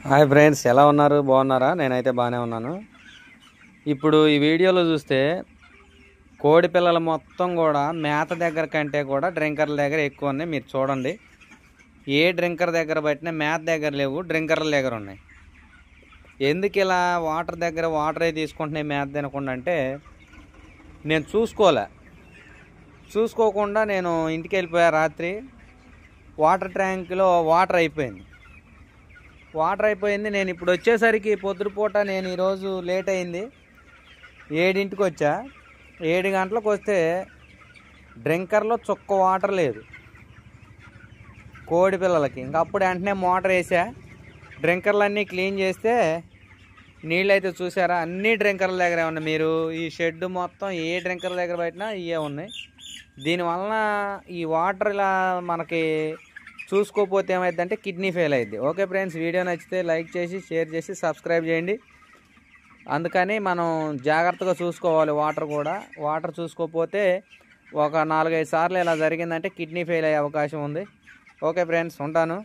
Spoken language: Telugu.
హాయ్ ఫ్రెండ్స్, ఎలా ఉన్నారు? బాగున్నారా? నేనైతే బాగానే ఉన్నాను. ఇప్పుడు ఈ వీడియోలో చూస్తే కోడి పిల్లలు మొత్తం కూడా మేత దగ్గర కంటే కూడా డ్రింకర్ల దగ్గర ఎక్కువ ఉన్నాయి. మీరు చూడండి, ఏ డ్రింకర్ దగ్గర పట్టినా మేత దగ్గర లేవు, డ్రింకర్ల దగ్గర ఉన్నాయి. ఎందుకు ఇలా వాటర్ దగ్గర వాటరే తీసుకుంటున్నాయి మేత తినకుండా అంటే, నేను చూసుకోకుండా నేను ఇంటికి వెళ్ళిపోయా. రాత్రి వాటర్ ట్యాంకులో వాటర్ అయిపోయింది. నేను ఇప్పుడు వచ్చేసరికి పొద్దుపూట నేను ఈరోజు లేట్ అయింది. 7ంటికి వచ్చా. 7 గంటలకు వస్తే డ్రింకర్లో చుక్క వాటర్ లేదు కోడి పిల్లలకి. ఇంకా అప్పుడు వెంటనే మోటార్ వేసా. డ్రింకర్లన్నీ క్లీన్ చేస్తే నీళ్ళు అయితే చూసారా, అన్ని డ్రింకర్ల దగ్గరే ఉన్నాయి. మీరు ఈ షెడ్ మొత్తం ఏ డ్రింకర్ల దగ్గర పెట్టినా ఇవే ఉన్నాయి. దీనివలన ఈ వాటర్ ఇలా మనకి చూసుకోకపోతే ఏమైందంటే కిడ్నీ ఫెయిల్ అయింది. ఓకే ఫ్రెండ్స్, వీడియో నచ్చితే లైక్ చేసి షేర్ చేసి సబ్స్క్రైబ్ చేయండి. అందుకని మనం జాగ్రత్తగా చూసుకోవాలి. వాటర్ చూసుకోకపోతే ఒక 4-5 సార్లు ఇలా జరిగిందంటే కిడ్నీ ఫెయిల్ అయ్యే అవకాశం ఉంది. ఓకే ఫ్రెండ్స్, ఉంటాను.